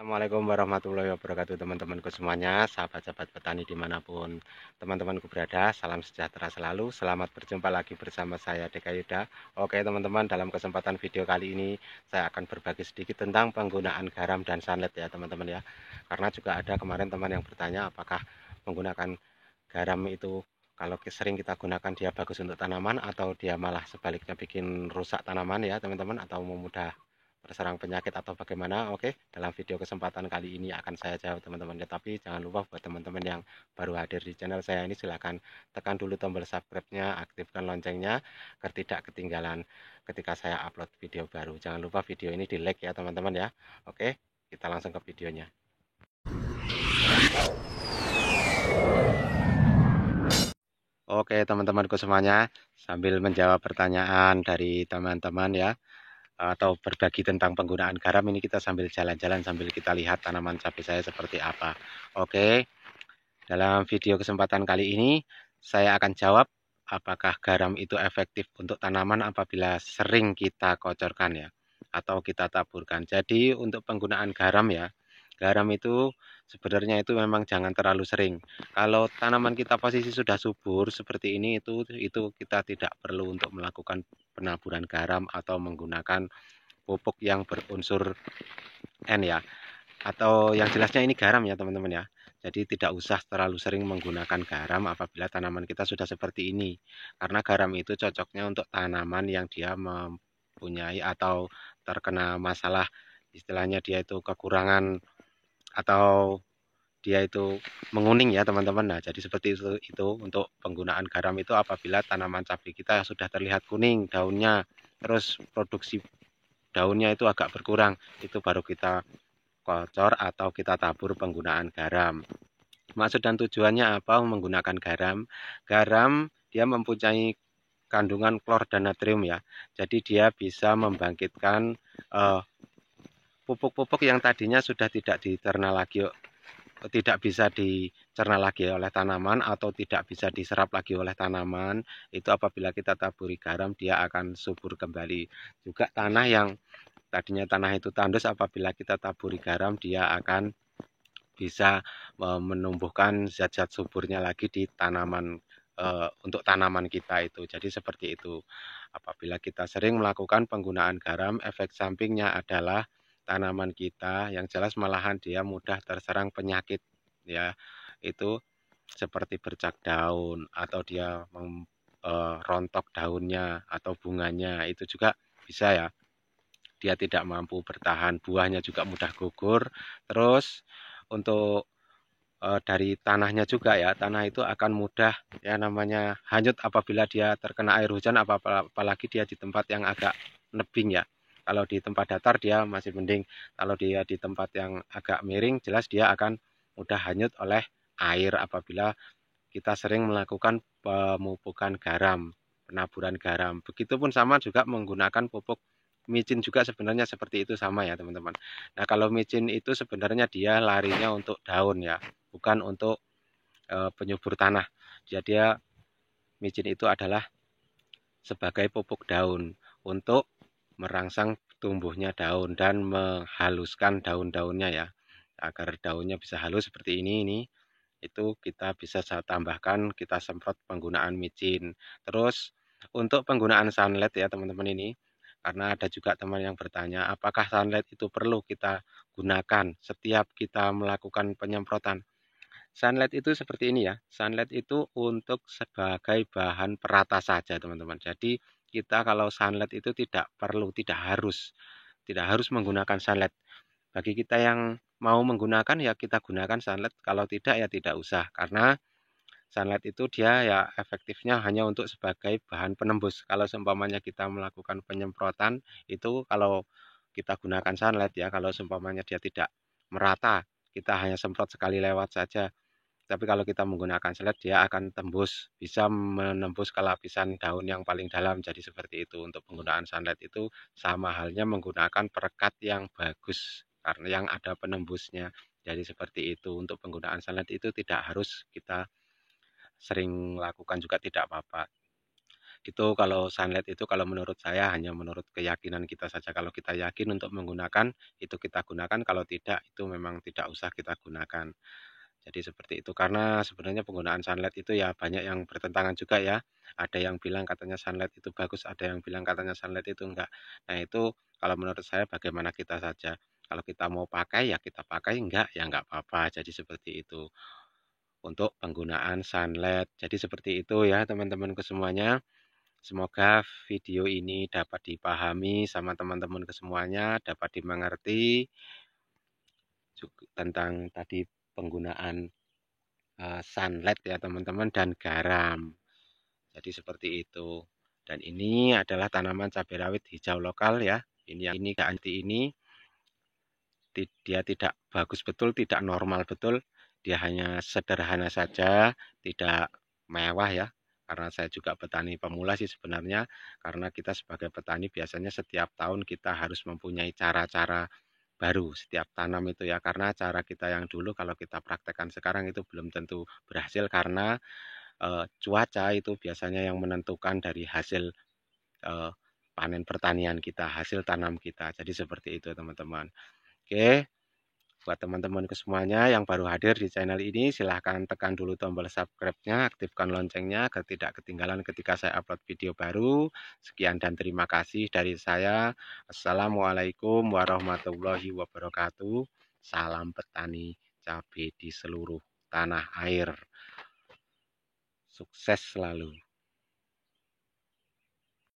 Assalamualaikum warahmatullahi wabarakatuh teman-temanku semuanya, sahabat-sahabat petani dimanapun teman-temanku berada. Salam sejahtera selalu, selamat berjumpa lagi bersama saya Deka Yuda. Oke teman-teman, dalam kesempatan video kali ini saya akan berbagi sedikit tentang penggunaan garam dan sunlight ya teman-teman ya. Karena juga ada kemarin teman yang bertanya apakah menggunakan garam itu kalau sering kita gunakan dia bagus untuk tanaman atau dia malah sebaliknya bikin rusak tanaman ya teman-teman, atau memudah terserang penyakit atau bagaimana. Oke, dalam video kesempatan kali ini akan saya jawab teman-teman ya. Tapi jangan lupa buat teman-teman yang baru hadir di channel saya ini, silahkan tekan dulu tombol subscribe-nya, aktifkan loncengnya agar tidak ketinggalan ketika saya upload video baru. Jangan lupa video ini di like ya teman-teman ya. Oke, kita langsung ke videonya. Oke teman-temanku semuanya, sambil menjawab pertanyaan dari teman-teman ya, atau berbagi tentang penggunaan garam, ini kita sambil jalan-jalan sambil kita lihat tanaman cabai saya seperti apa. Oke, dalam video kesempatan kali ini saya akan jawab apakah garam itu efektif untuk tanaman apabila sering kita kocorkan ya, atau kita taburkan. Jadi untuk penggunaan garam ya, garam itu sebenarnya itu memang jangan terlalu sering. Kalau tanaman kita posisi sudah subur seperti ini, itu kita tidak perlu untuk melakukan penaburan garam atau menggunakan pupuk yang berunsur N ya, atau yang jelasnya ini garam ya teman-teman ya. Jadi tidak usah terlalu sering menggunakan garam apabila tanaman kita sudah seperti ini, karena garam itu cocoknya untuk tanaman yang dia mempunyai atau terkena masalah, istilahnya dia itu kekurangan atau dia itu menguning ya teman-teman. Nah jadi seperti itu untuk penggunaan garam itu apabila tanaman cabai kita sudah terlihat kuning daunnya, terus produksi daunnya itu agak berkurang, itu baru kita kocor atau kita tabur penggunaan garam. Maksud dan tujuannya apa menggunakan garam? Garam dia mempunyai kandungan klor dan natrium ya. Jadi dia bisa membangkitkan pupuk-pupuk yang tadinya sudah tidak dicerna lagi, tidak bisa dicerna lagi oleh tanaman atau tidak bisa diserap lagi oleh tanaman. Itu apabila kita taburi garam dia akan subur kembali. Juga tanah yang tadinya tanah itu tandus, apabila kita taburi garam dia akan bisa menumbuhkan zat-zat suburnya lagi di tanaman, untuk tanaman kita itu. Jadi seperti itu. Apabila kita sering melakukan penggunaan garam, efek sampingnya adalah tanaman kita yang jelas malahan dia mudah terserang penyakit ya. Itu seperti bercak daun atau dia rontok daunnya atau bunganya, itu juga bisa ya. Dia tidak mampu bertahan, buahnya juga mudah gugur. Terus untuk dari tanahnya juga ya, tanah itu akan mudah ya namanya hanyut apabila dia terkena air hujan, apalagi dia di tempat yang agak nebing ya. Kalau di tempat datar dia masih mending, kalau dia di tempat yang agak miring jelas dia akan mudah hanyut oleh air apabila kita sering melakukan pemupukan garam, penaburan garam. Begitupun sama juga menggunakan pupuk micin juga sebenarnya seperti itu sama ya teman-teman. Nah kalau micin itu sebenarnya dia larinya untuk daun ya, bukan untuk penyubur tanah. Jadi dia micin itu adalah sebagai pupuk daun untuk merangsang tumbuhnya daun dan menghaluskan daun-daunnya ya, agar daunnya bisa halus seperti ini. Itu kita bisa tambahkan, kita semprot penggunaan micin. Terus untuk penggunaan sunlight ya teman-teman ini, karena ada juga teman yang bertanya apakah sunlight itu perlu kita gunakan setiap kita melakukan penyemprotan. Sunlight itu seperti ini ya, sunlight itu untuk sebagai bahan perata saja teman-teman. Jadi kita kalau sunlight itu tidak perlu, tidak harus menggunakan sunlight. Bagi kita yang mau menggunakan ya kita gunakan sunlight, kalau tidak ya tidak usah, karena sunlight itu dia ya efektifnya hanya untuk sebagai bahan penembus. Kalau seumpamanya kita melakukan penyemprotan itu, kalau kita gunakan sunlight ya, kalau seumpamanya dia tidak merata, kita hanya semprot sekali lewat saja. Tapi kalau kita menggunakan sunlight dia akan tembus, bisa menembus ke lapisan daun yang paling dalam. Jadi seperti itu untuk penggunaan sunlight itu, sama halnya menggunakan perekat yang bagus karena yang ada penembusnya. Jadi seperti itu untuk penggunaan sunlight itu tidak harus kita sering lakukan juga tidak apa-apa. Itu kalau sunlight itu kalau menurut saya hanya menurut keyakinan kita saja. Kalau kita yakin untuk menggunakan, itu kita gunakan, kalau tidak itu memang tidak usah kita gunakan. Jadi seperti itu. Karena sebenarnya penggunaan sunlight itu ya banyak yang bertentangan juga ya. Ada yang bilang katanya sunlight itu bagus, ada yang bilang katanya sunlight itu enggak. Nah, itu kalau menurut saya bagaimana kita saja. Kalau kita mau pakai ya kita pakai, enggak ya enggak apa-apa. Jadi seperti itu untuk penggunaan sunlight. Jadi seperti itu ya teman-temanku semuanya. Semoga video ini dapat dipahami sama teman-teman semuanya, dapat dimengerti tentang tadi penggunaan sunlight ya teman-teman, dan garam. Jadi seperti itu. Dan ini adalah tanaman cabai rawit hijau lokal ya. Ini anti ini dia tidak bagus betul, tidak normal betul. Dia hanya sederhana saja, tidak mewah ya. Karena saya juga petani pemula sih sebenarnya. Karena kita sebagai petani biasanya setiap tahun kita harus mempunyai cara-cara baru setiap tanam itu ya. Karena cara kita yang dulu kalau kita praktekkan sekarang itu belum tentu berhasil, karena cuaca itu biasanya yang menentukan dari hasil eh, panen pertanian kita, hasil tanam kita. Jadi seperti itu teman-teman. Oke, buat teman-temanku semuanya yang baru hadir di channel ini, silahkan tekan dulu tombol subscribe-nya, aktifkan loncengnya agar tidak ketinggalan ketika saya upload video baru. Sekian dan terima kasih dari saya. Assalamualaikum warahmatullahi wabarakatuh. Salam petani cabai di seluruh tanah air. Sukses selalu.